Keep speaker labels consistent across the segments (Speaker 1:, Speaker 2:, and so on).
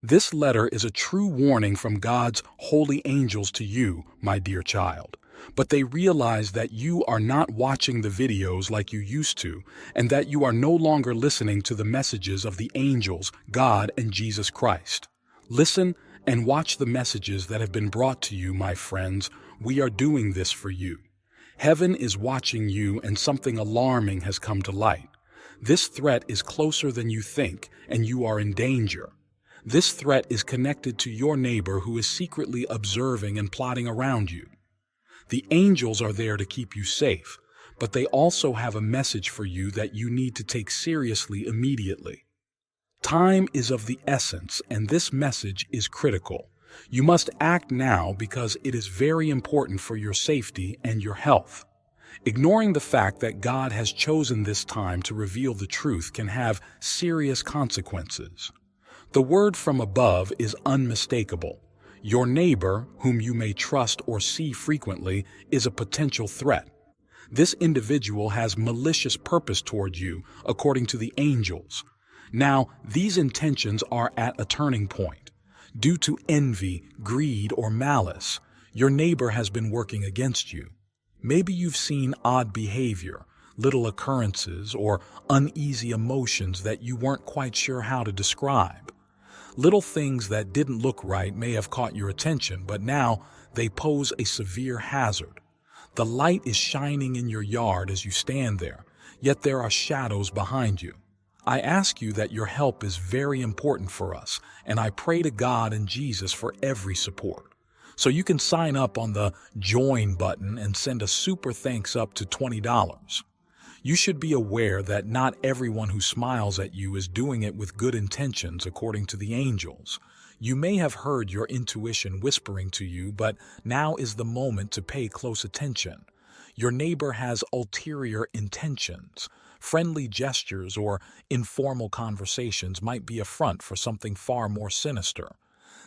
Speaker 1: This letter is a true warning from God's holy angels to you, my dear child. But they realize that you are not watching the videos like you used to, and that you are no longer listening to the messages of the angels, God, and Jesus Christ. Listen and watch the messages that have been brought to you, my friends. We are doing this for you. Heaven is watching you, and something alarming has come to light. This threat is closer than you think, and you are in danger. This threat is connected to your neighbor who is secretly observing and plotting around you. The angels are there to keep you safe, but they also have a message for you that you need to take seriously immediately. Time is of the essence, and this message is critical. You must act now because it is very important for your safety and your health. Ignoring the fact that God has chosen this time to reveal the truth can have serious consequences. The word from above is unmistakable. Your neighbor, whom you may trust or see frequently, is a potential threat. This individual has malicious purpose toward you, according to the angels. Now, these intentions are at a turning point. Due to envy, greed, or malice, your neighbor has been working against you. Maybe you've seen odd behavior, little occurrences, or uneasy emotions that you weren't quite sure how to describe. Little things that didn't look right may have caught your attention, but now they pose a severe hazard. The light is shining in your yard as you stand there, yet there are shadows behind you. I ask you that your help is very important for us, and I pray to God and Jesus for every support. So you can sign up on the Join button and send a super thanks up to $20. You should be aware that not everyone who smiles at you is doing it with good intentions according to the angels. You may have heard your intuition whispering to you, but now is the moment to pay close attention. Your neighbor has ulterior intentions. Friendly gestures or informal conversations might be a front for something far more sinister.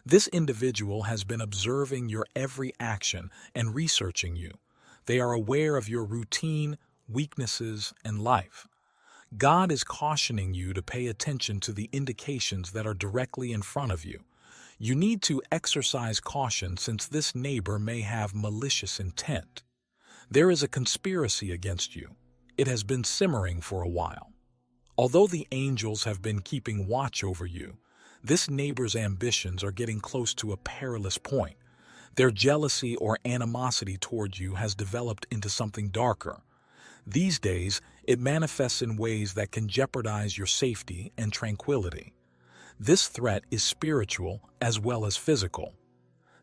Speaker 1: This individual has been observing your every action and researching you. They are aware of your routine, weaknesses, and life. God is cautioning you to pay attention to the indications that are directly in front of you. You need to exercise caution since this neighbor may have malicious intent. There is a conspiracy against you. It has been simmering for a while. Although the angels have been keeping watch over you, this neighbor's ambitions are getting close to a perilous point. Their jealousy or animosity toward you has developed into something darker. These days, it manifests in ways that can jeopardize your safety and tranquility. This threat is spiritual as well as physical.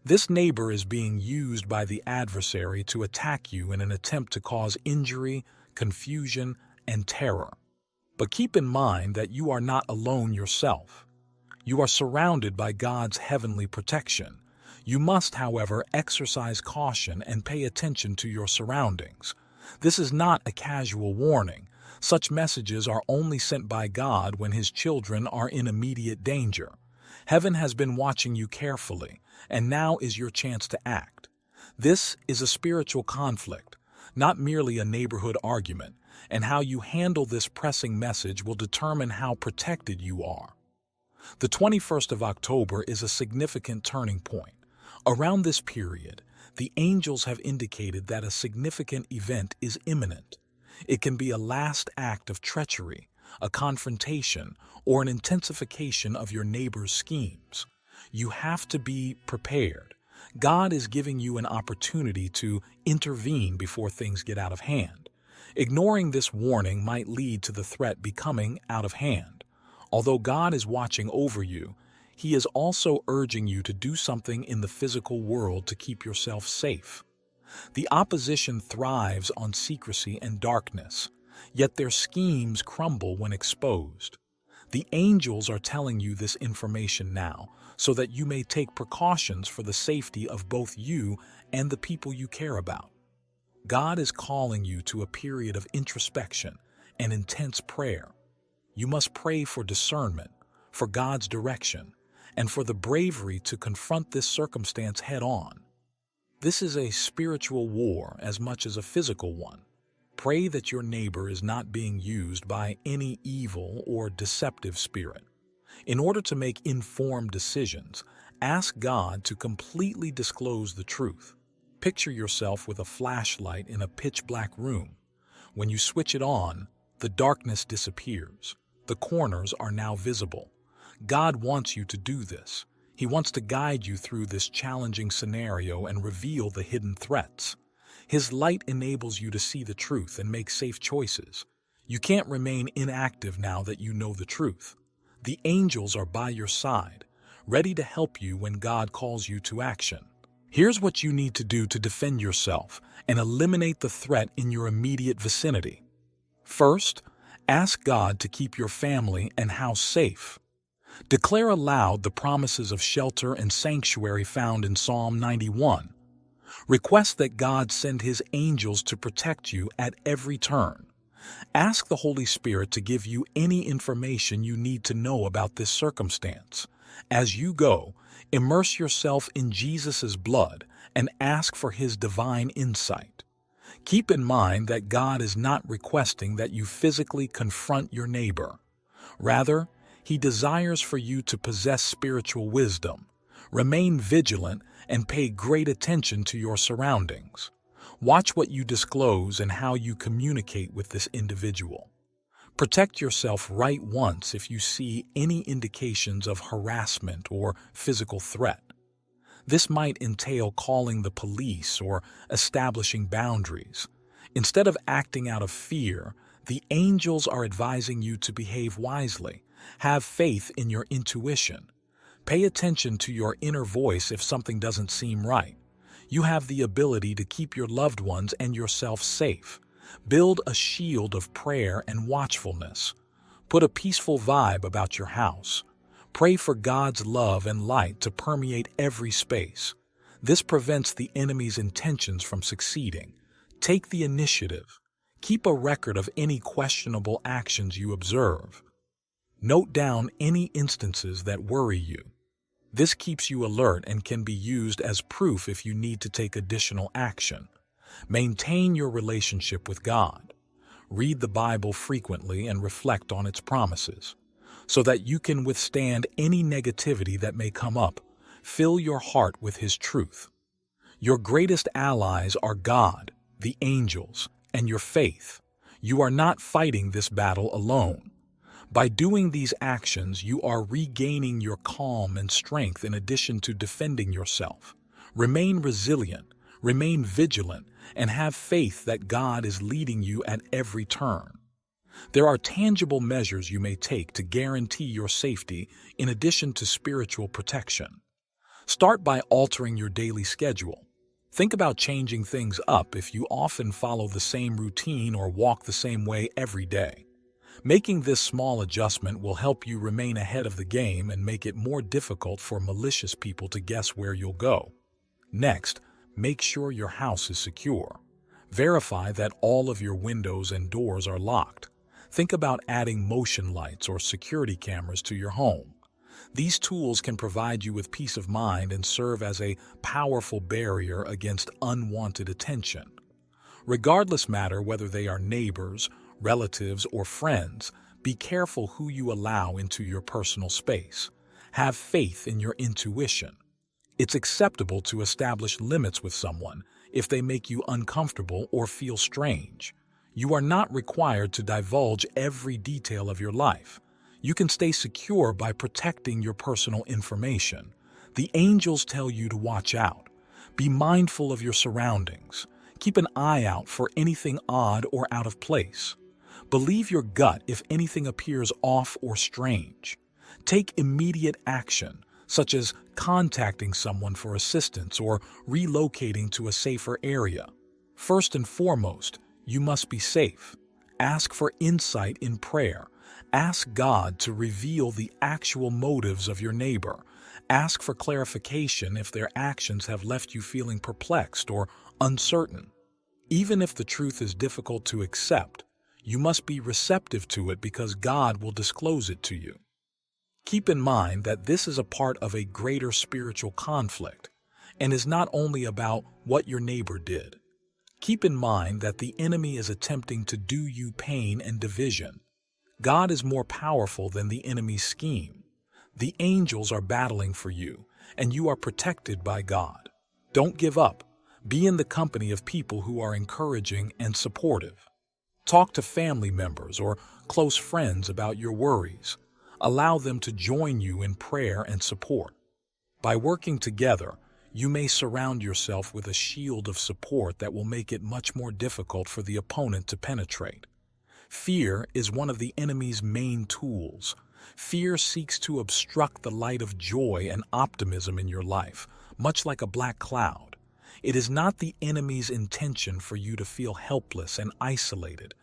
Speaker 1: This neighbor is being used by the adversary to attack you in an attempt to cause injury, confusion, and terror. But keep in mind that you are not alone yourself. You are surrounded by God's heavenly protection. You must, however, exercise caution and pay attention to your surroundings. This is not a casual warning. Such messages are only sent by God when His children are in immediate danger. Heaven has been watching you carefully, and now is your chance to act. This is a spiritual conflict, not merely a neighborhood argument, and how you handle this pressing message will determine how protected you are. The 21st of October is a significant turning point. Around this period, the angels have indicated that a significant event is imminent. It can be a last act of treachery, a confrontation, or an intensification of your neighbor's schemes. You have to be prepared. God is giving you an opportunity to intervene before things get out of hand. Ignoring this warning might lead to the threat becoming out of hand. Although God is watching over you, He is also urging you to do something in the physical world to keep yourself safe. The opposition thrives on secrecy and darkness, yet their schemes crumble when exposed. The angels are telling you this information now so that you may take precautions for the safety of both you and the people you care about. God is calling you to a period of introspection and intense prayer. You must pray for discernment, for God's direction, and for the bravery to confront this circumstance head-on. This is a spiritual war as much as a physical one. Pray that your neighbor is not being used by any evil or deceptive spirit.
Speaker 2: In order to make informed decisions, ask God to completely disclose the truth. Picture yourself with a flashlight in a pitch-black room. When you switch it on, the darkness disappears. The corners are now visible. God wants you to do this. He wants to guide you through this challenging scenario and reveal the hidden threats. His light enables you to see the truth and make safe choices. You can't remain inactive now that you know the truth. The angels are by your side, ready to help you when God calls you to action. Here's what you need to do to defend yourself and eliminate the threat in your immediate vicinity. First, ask God to keep your family and house safe. Declare aloud the promises of shelter and sanctuary found in Psalm 91. Request that God send His angels to protect you at every turn. Ask the Holy Spirit to give you any information you need to know about this circumstance. As you go, immerse yourself in Jesus' blood and ask for His divine insight. Keep in mind that God is not requesting that you physically confront your neighbor. Rather, He desires for you to possess spiritual wisdom. Remain vigilant and pay great attention to your surroundings. Watch what you disclose and how you communicate with this individual. Protect yourself right once if you see any indications of harassment or physical threat. This might entail calling the police or establishing boundaries. Instead of acting out of fear, the angels are advising you to behave wisely. Have faith in your intuition. Pay attention to your inner voice if something doesn't seem right. You have the ability to keep your loved ones and yourself safe. Build a shield of prayer and watchfulness. Put a peaceful vibe about your house. Pray for God's love and light to permeate every space. This prevents the enemy's intentions from succeeding. Take the initiative. Keep a record of any questionable actions you observe. Note down any instances that worry you. This keeps you alert and can be used as proof if you need to take additional action. Maintain your relationship with God. Read the Bible frequently and reflect on its promises, so that you can withstand any negativity that may come up. Fill your heart with His truth. Your greatest allies are God, the angels, and your faith. You are not fighting this battle alone. By doing these actions, you are regaining your calm and strength in addition to defending yourself. Remain resilient, remain vigilant, and have faith that God is leading you at every turn. There are tangible measures you may take to guarantee your safety in addition to spiritual protection. Start by altering your daily schedule. Think about changing things up if you often follow the same routine or walk the same way every day. Making this small adjustment will help you remain ahead of the game and make it more difficult for malicious people to guess where you'll go. Next, make sure your house is secure. Verify that all of your windows and doors are locked. Think about adding motion lights or security cameras to your home. These tools can provide you with peace of mind and serve as a powerful barrier against unwanted attention. Regardless matter whether they are neighbors, relatives, or friends, be careful who you allow into your personal space. Have faith in your intuition. It's acceptable to establish limits with someone if they make you uncomfortable or feel strange. You are not required to divulge every detail of your life. You can stay secure by protecting your personal information. The angels tell you to watch out. Be mindful of your surroundings. Keep an eye out for anything odd or out of place. Believe your gut if anything appears off or strange. Take immediate action, such as contacting someone for assistance or relocating to a safer area. First and foremost, you must be safe. Ask for insight in prayer. Ask God to reveal the actual motives of your neighbor. Ask for clarification if their actions have left you feeling perplexed or uncertain. Even if the truth is difficult to accept, you must be receptive to it because God will disclose it to you. Keep in mind that this is a part of a greater spiritual conflict and is not only about what your neighbor did. Keep in mind that the enemy is attempting to do you pain and division. God is more powerful than the enemy's scheme. The angels are battling for you, and you are protected by God. Don't give up. Be in the company of people who are encouraging and supportive. Talk to family members or close friends about your worries. Allow them to join you in prayer and support. By working together, you may surround yourself with a shield of support that will make it much more difficult for the opponent to penetrate. Fear is one of the enemy's main tools. Fear seeks to obstruct the light of joy and optimism in your life, much like a black cloud. It is not the enemy's intention for you to feel helpless and isolated.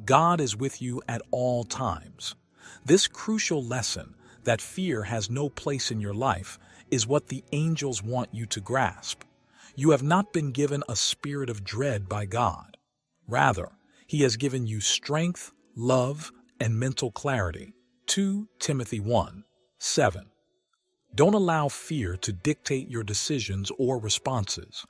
Speaker 2: God is with you at all times. This crucial lesson, that fear has no place in your life, is what the angels want you to grasp. You have not been given a spirit of dread by God. Rather, He has given you strength, love, and mental clarity. 2 Timothy 1:7. Don't allow fear to dictate your decisions or responses.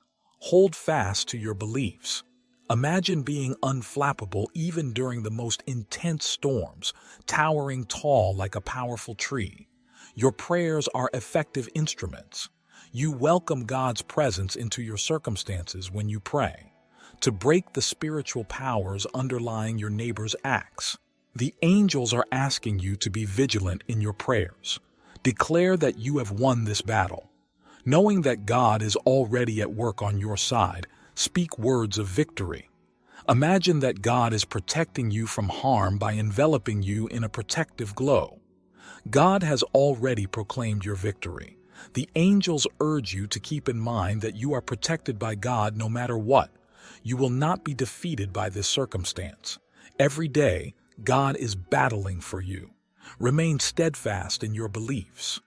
Speaker 2: Hold fast to your beliefs. Imagine being unflappable even during the most intense storms, towering tall like a powerful tree. Your prayers are effective instruments. You welcome God's presence into your circumstances when you pray, to break the spiritual powers underlying your neighbor's acts. The angels are asking you to be vigilant in your prayers. Declare that you have won this battle. Knowing that God is already at work on your side, speak words of victory. Imagine that God is protecting you from harm by enveloping you in a protective glow. God has already proclaimed your victory. The angels urge you to keep in mind that you are protected by God no matter what. You will not be defeated by this circumstance. Every day, God is battling for you. Remain steadfast in your beliefs.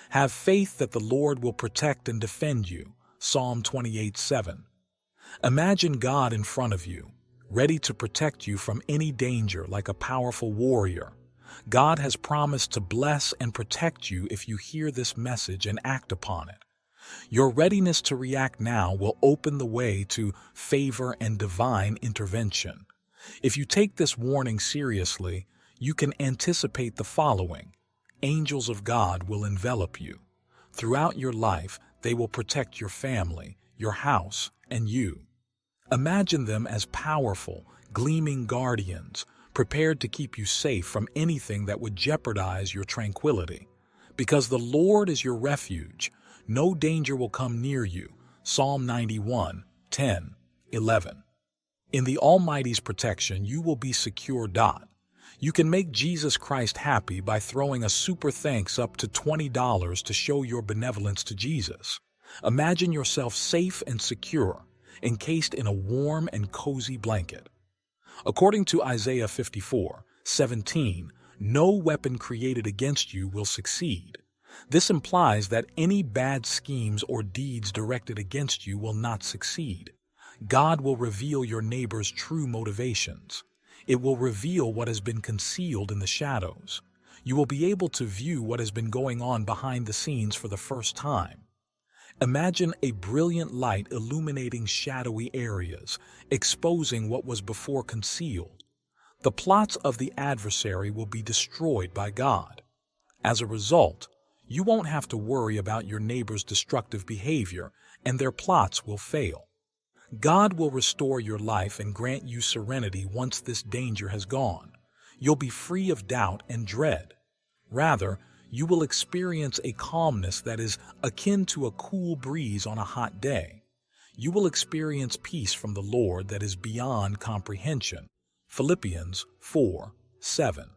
Speaker 2: Have faith that the Lord will protect and defend you. Psalm 28:7. Imagine God in front of you, ready to protect you from any danger like a powerful warrior. God has promised to bless and protect you if you hear this message and act upon it. Your readiness to react now will open the way to favor and divine intervention. If you take this warning seriously, you can anticipate the following. Angels of God will envelop you. Throughout your life, they will protect your family, your house, and you. Imagine them as powerful, gleaming guardians, prepared to keep you safe from anything that would jeopardize your tranquility. Because the Lord is your refuge, no danger will come near you. Psalm 91:10-11. In the Almighty's protection, you will be secure. You can make Jesus Christ happy by throwing a super thanks up to $20 to show your benevolence to Jesus. Imagine yourself safe and secure, encased in a warm and cozy blanket. According to Isaiah 54:17, no weapon created against you will succeed. This implies that any bad schemes or deeds directed against you will not succeed. God will reveal your neighbor's true motivations. It will reveal what has been concealed in the shadows. You will be able to view what has been going on behind the scenes for the first time. Imagine a brilliant light illuminating shadowy areas, exposing what was before concealed. The plots of the adversary will be destroyed by God. As a result, you won't have to worry about your neighbor's destructive behavior, and their plots will fail. God will restore your life and grant you serenity once this danger has gone. You'll be free of doubt and dread. Rather, you will experience a calmness that is akin to a cool breeze on a hot day. You will experience peace from the Lord that is beyond comprehension. Philippians 4:7.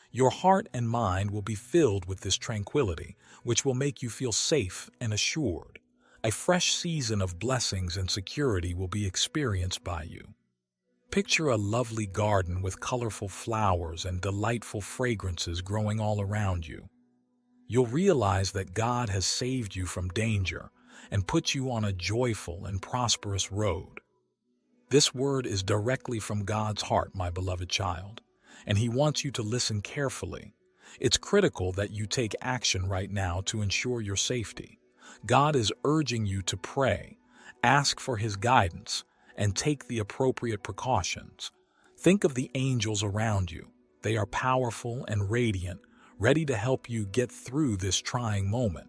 Speaker 2: Your heart and mind will be filled with this tranquility, which will make you feel safe and assured. A fresh season of blessings and security will be experienced by you. Picture a lovely garden with colorful flowers and delightful fragrances growing all around you. You'll realize that God has saved you from danger and put you on a joyful and prosperous road. This word is directly from God's heart, my beloved child, and He wants you to listen carefully. It's critical that you take action right now to ensure your safety. God is urging you to pray, ask for His guidance, and take the appropriate precautions. Think of the angels around you. They are powerful and radiant, ready to help you get through this trying moment.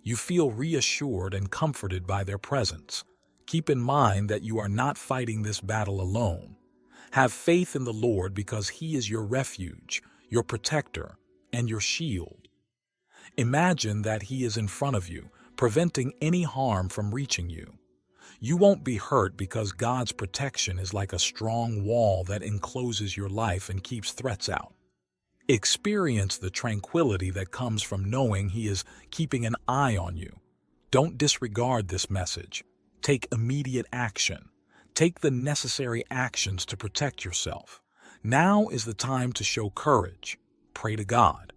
Speaker 2: You feel reassured and comforted by their presence. Keep in mind that you are not fighting this battle alone. Have faith in the Lord because He is your refuge, your protector, and your shield. Imagine that He is in front of you, preventing any harm from reaching you. You won't be hurt because God's protection is like a strong wall that encloses your life and keeps threats out. Experience the tranquility that comes from knowing He is keeping an eye on you. Don't disregard this message. Take immediate action. Take the necessary actions to protect yourself. Now is the time to show courage. Pray to God.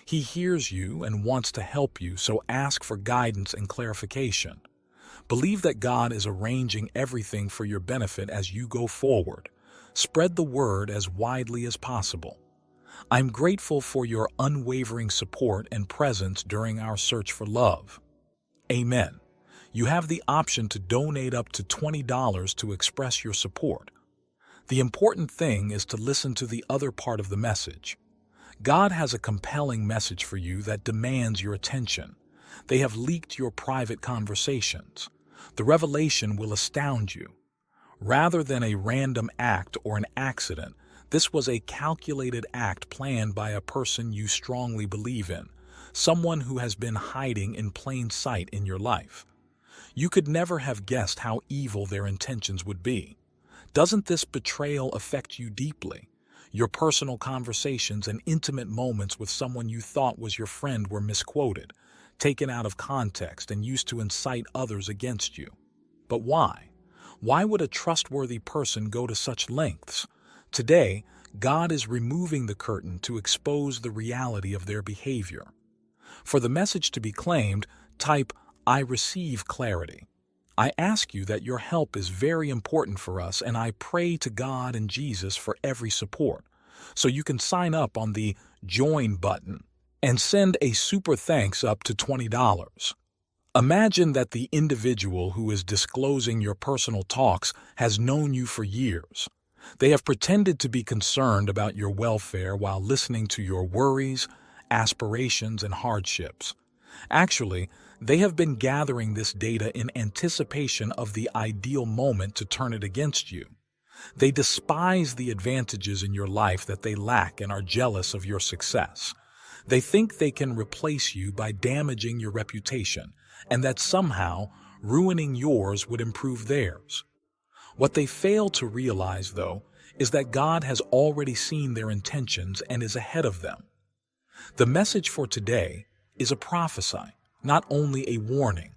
Speaker 2: He hears you and wants to help you, so ask for guidance and clarification. Believe that God is arranging everything for your benefit as you go forward. Spread the word as widely as possible. I'm grateful for your unwavering support and presence during our search for love. Amen. You have the option to donate up to $20 to express your support. The important thing is to listen to the other part of the message. God has a compelling message for you that demands your attention. They have leaked your private conversations. The revelation will astound you. Rather than a random act or an accident, this was a calculated act planned by a person you strongly believe in, someone who has been hiding in plain sight in your life. You could never have guessed how evil their intentions would be. Doesn't this betrayal affect you deeply? Your personal conversations and intimate moments with someone you thought was your friend were misquoted, taken out of context, and used to incite others against you. But why? Why would a trustworthy person go to such lengths? Today, God is removing the curtain to expose the reality of their behavior. For the message to be claimed, type, "I receive clarity." I ask you that your help is very important for us, and I pray to God and Jesus for every support. So you can sign up on the Join button and send a super thanks up to $20. Imagine that the individual who is disclosing your personal talks has known you for years. They have pretended to be concerned about your welfare while listening to your worries, aspirations, and hardships. Actually, they have been gathering this data in anticipation of the ideal moment to turn it against you. They despise the advantages in your life that they lack and are jealous of your success. They think they can replace you by damaging your reputation, and that somehow ruining yours would improve theirs. What they fail to realize, though, is that God has already seen their intentions and is ahead of them. The message for today is a prophecy, not only a warning.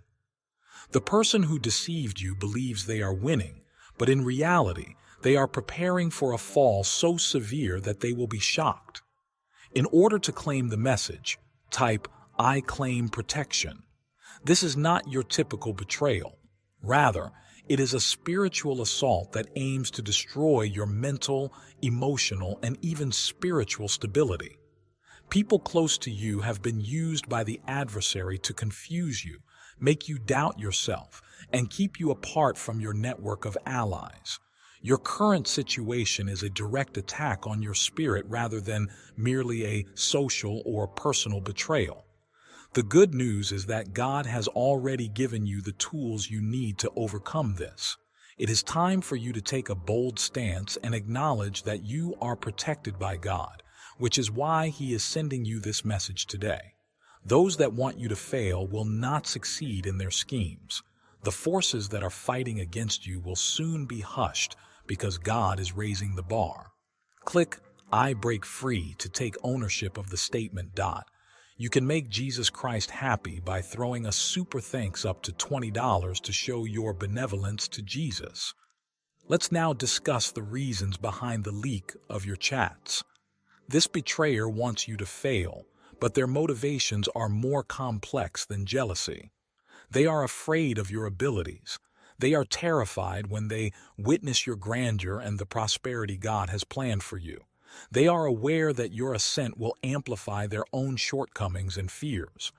Speaker 2: The person who deceived you believes they are winning, but in reality, they are preparing for a fall so severe that they will be shocked. In order to claim the message, type, "I claim protection." This is not your typical betrayal. Rather, it is a spiritual assault that aims to destroy your mental, emotional, and even spiritual stability. People close to you have been used by the adversary to confuse you, make you doubt yourself, and keep you apart from your network of allies. Your current situation is a direct attack on your spirit rather than merely a social or personal betrayal. The good news is that God has already given you the tools you need to overcome this. It is time for you to take a bold stance and acknowledge that you are protected by God, which is why He is sending you this message today. Those that want you to fail will not succeed in their schemes. The forces that are fighting against you will soon be hushed because God is raising the bar. Click "I break free" to take ownership of the statement. You can make Jesus Christ happy by throwing a super thanks up to $20 to show your benevolence to Jesus. Let's now discuss the reasons behind the leak of your chats. This betrayer wants you to fail, but their motivations are more complex than jealousy. They are afraid of your abilities. They are terrified when they witness your grandeur and the prosperity God has planned for you. They are aware that your ascent will amplify their own shortcomings and fears.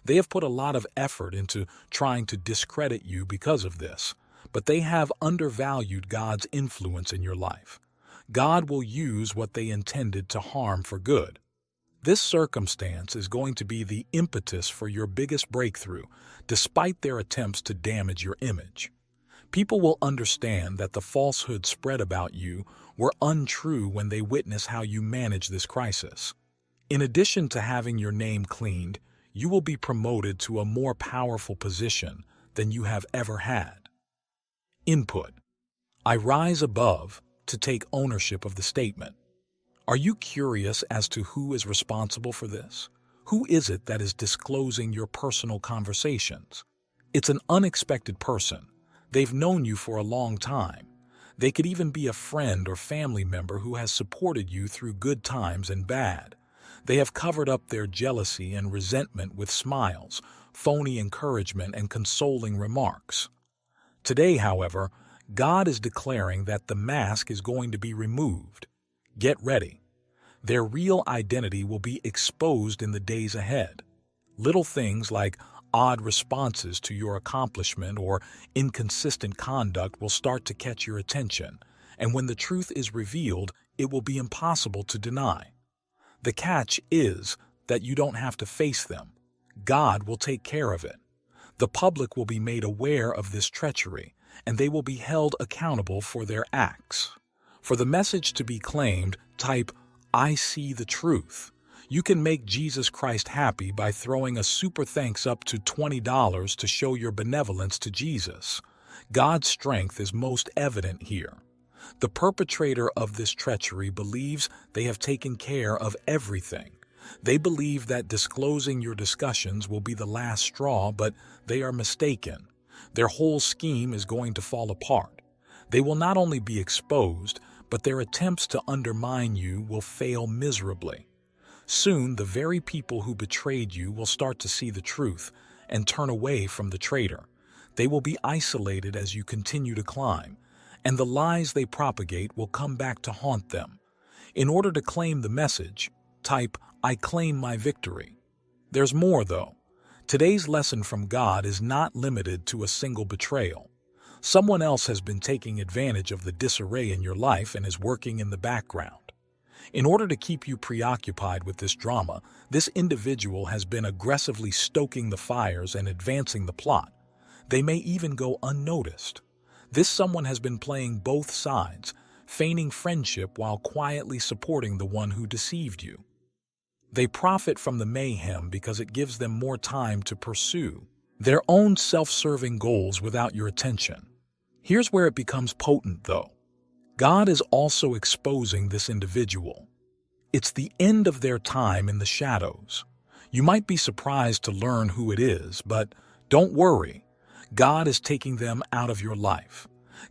Speaker 2: They have put a lot of effort into trying to discredit you because of this, but they have undervalued God's influence in your life. God will use what they intended to harm for good. This circumstance is going to be the impetus for your biggest breakthrough, despite their attempts to damage your image. People will understand that the falsehoods spread about you were untrue when they witness how you manage this crisis. In addition to having your name cleaned, you will be promoted to a more powerful position than you have ever had. Input. I rise above to take ownership of the statement. Are you curious as to who is responsible for this? Who is it that is disclosing your personal conversations? It's an unexpected person. They've known you for a long time. They could even be a friend or family member who has supported you through good times and bad. They have covered up their jealousy and resentment with smiles, phony encouragement, and consoling remarks. Today, however, God is declaring that the mask is going to be removed. Get ready. Their real identity will be exposed in the days ahead. Little things like odd responses to your accomplishment or inconsistent conduct will start to catch your attention, and when the truth is revealed, it will be impossible to deny. The catch is that you don't have to face them. God will take care of it. The public will be made aware of this treachery, and they will be held accountable for their acts. For the message to be claimed, type, I see the truth. You can make Jesus Christ happy by throwing a super thanks up to $20 to show your benevolence to Jesus. God's strength is most evident here. The perpetrator of this treachery believes they have taken care of everything. They believe that disclosing your discussions will be the last straw, but they are mistaken. Their whole scheme is going to fall apart. They will not only be exposed, but their attempts to undermine you will fail miserably. Soon, the very people who betrayed you will start to see the truth and turn away from the traitor. They will be isolated as you continue to climb, and the lies they propagate will come back to haunt them. In order to claim the message, type, I claim my victory. There's more, though. Today's lesson from God is not limited to a single betrayal. Someone else has been taking advantage of the disarray in your life and is working in the background. In order to keep you preoccupied with this drama, this individual has been aggressively stoking the fires and advancing the plot. They may even go unnoticed. This someone has been playing both sides, feigning friendship while quietly supporting the one who deceived you. They profit from the mayhem because it gives them more time to pursue their own self-serving goals without your attention. Here's where it becomes potent, though. God is also exposing this individual. It's the end of their time in the shadows. You might be surprised to learn who it is, but don't worry. God is taking them out of your life.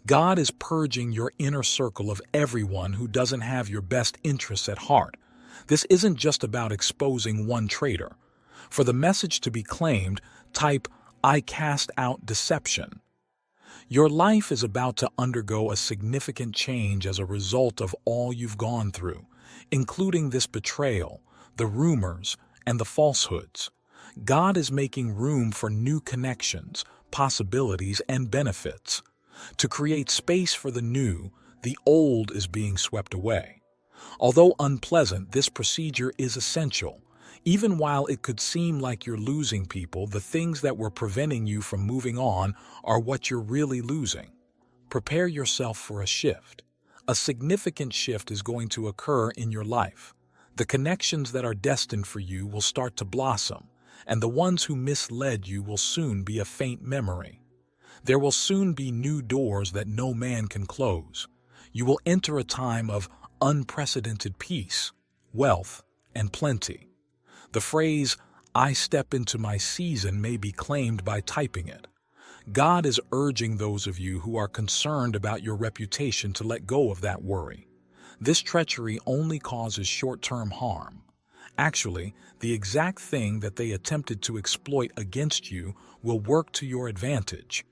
Speaker 2: God is purging your inner circle of everyone who doesn't have your best interests at heart. This isn't just about exposing one traitor. For the message to be claimed, type, I cast out deception. Your life is about to undergo a significant change as a result of all you've gone through, including this betrayal, the rumors, and the falsehoods. God is making room for new connections, possibilities, and benefits. To create space for the new, the old is being swept away. Although unpleasant, this procedure is essential. Even while it could seem like you're losing people, the things that were preventing you from moving on are what you're really losing. Prepare yourself for a shift. A significant shift is going to occur in your life. The connections that are destined for you will start to blossom, and the ones who misled you will soon be a faint memory. There will soon be new doors that no man can close. You will enter a time of unprecedented peace, wealth, and plenty. The phrase, I step into my season, may be claimed by typing it. God is urging those of you who are concerned about your reputation to let go of that worry. This treachery only causes short-term harm. Actually, the exact thing that they attempted to exploit against you will work to your advantage.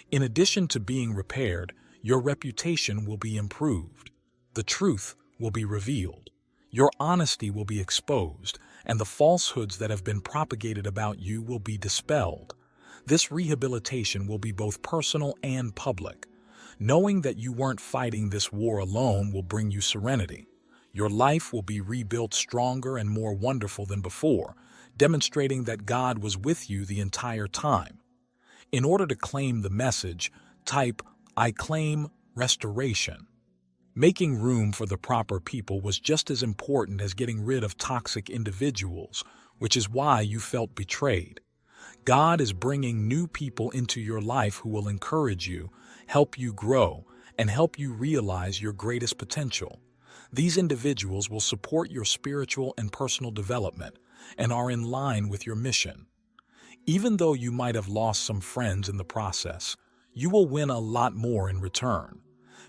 Speaker 2: In addition to being repaired, your reputation will be improved. The truth will be revealed. Your honesty will be exposed, and the falsehoods that have been propagated about you will be dispelled. This rehabilitation will be both personal and public. Knowing that you weren't fighting this war alone will bring you serenity. Your life will be rebuilt stronger and more wonderful than before, demonstrating that God was with you the entire time. In order to claim the message, type, "I claim restoration." Making room for the proper people was just as important as getting rid of toxic individuals, which is why you felt betrayed. God is bringing new people into your life who will encourage you, help you grow, and help you realize your greatest potential. These individuals will support your spiritual and personal development and are in line with your mission. Even though you might have lost some friends in the process, you will win a lot more in return.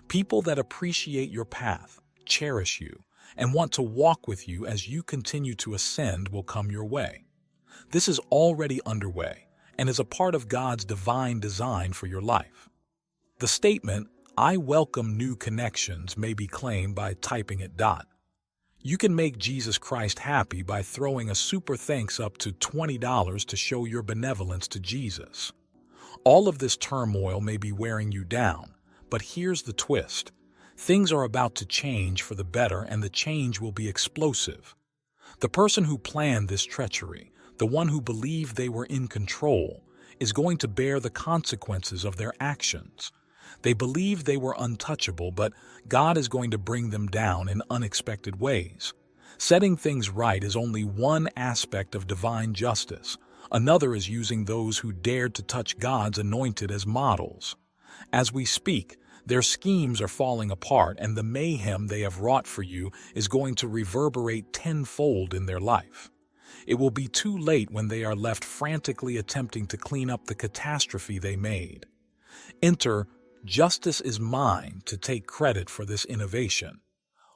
Speaker 2: People that appreciate your path, cherish you, and want to walk with you as you continue to ascend will come your way. This is already underway and is a part of God's divine design for your life. The statement, "I welcome new connections," may be claimed by typing it. You can make Jesus Christ happy by throwing a super thanks up to $20 to show your benevolence to Jesus. All of this turmoil may be wearing you down, but here's the twist. Things are about to change for the better, and the change will be explosive. The person who planned this treachery, the one who believed they were in control, is going to bear the consequences of their actions. They believed they were untouchable, but God is going to bring them down in unexpected ways. Setting things right is only one aspect of divine justice. Another is using those who dared to touch God's anointed as models. As we speak, their schemes are falling apart, and the mayhem they have wrought for you is going to reverberate tenfold in their life. It will be too late when they are left frantically attempting to clean up the catastrophe they made. Enter, "Justice is mine," to take credit for this innovation.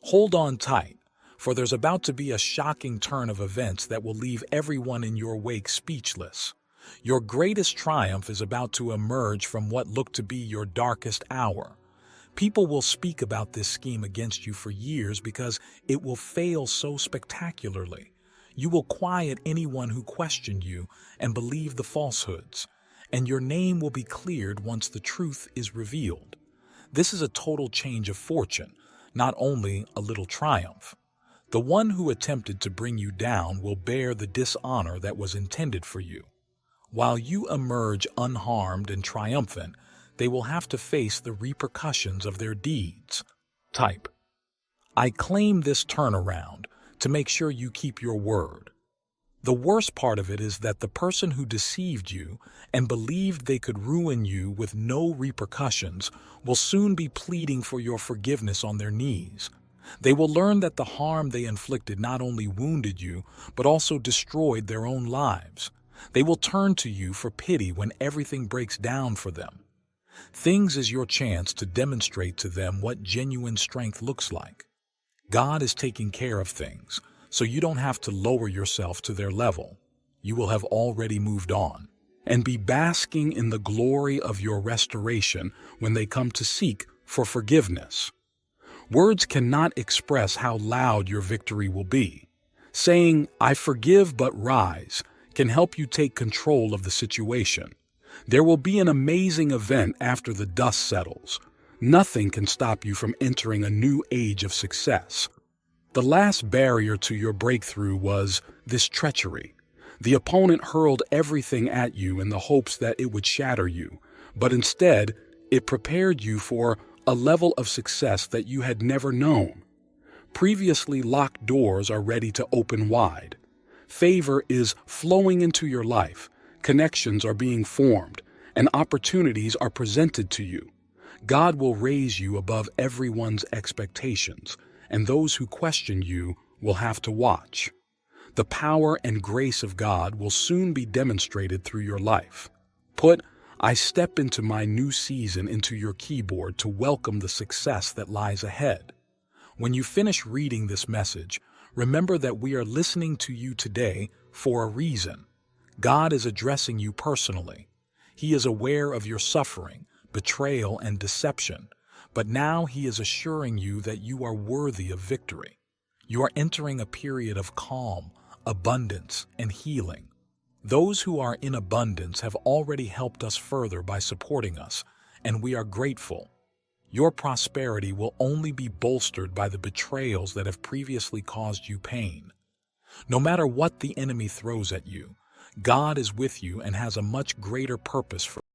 Speaker 2: Hold on tight, for there's about to be a shocking turn of events that will leave everyone in your wake speechless. Your greatest triumph is about to emerge from what looked to be your darkest hour. People will speak about this scheme against you for years because it will fail so spectacularly. You will quiet anyone who questioned you and believe the falsehoods, and your name will be cleared once the truth is revealed. This is a total change of fortune, not only a little triumph. The one who attempted to bring you down will bear the dishonor that was intended for you. While you emerge unharmed and triumphant, they will have to face the repercussions of their deeds. Type, "I claim this turnaround," to make sure you keep your word. The worst part of it is that the person who deceived you and believed they could ruin you with no repercussions will soon be pleading for your forgiveness on their knees. They will learn that the harm they inflicted not only wounded you, but also destroyed their own lives. They will turn to you for pity when everything breaks down for them. Things is your chance to demonstrate to them what genuine strength looks like. God is taking care of things, so you don't have to lower yourself to their level. You will have already moved on and be basking in the glory of your restoration when they come to seek for forgiveness. Words cannot express how loud your victory will be. Saying, "I forgive but rise," can help you take control of the situation. There will be an amazing event after the dust settles. Nothing can stop you from entering a new age of success. The last barrier to your breakthrough was this treachery. The opponent hurled everything at you in the hopes that it would shatter you, but instead, it prepared you for a level of success that you had never known. Previously locked doors are ready to open wide. Favor is flowing into your life, connections are being formed, and opportunities are presented to you. God will raise you above everyone's expectations, and those who question you will have to watch. The power and grace of God will soon be demonstrated through your life. Put, "I step into my new season" into your keyboard to welcome the success that lies ahead. When you finish reading this message, remember that we are listening to you today for a reason. God is addressing you personally. He is aware of your suffering, betrayal, and deception, but now He is assuring you that you are worthy of victory. You are entering a period of calm, abundance, and healing. Those who are in abundance have already helped us further by supporting us, and we are grateful. Your prosperity will only be bolstered by the betrayals that have previously caused you pain. No matter what the enemy throws at you, God is with you and has a much greater purpose for you.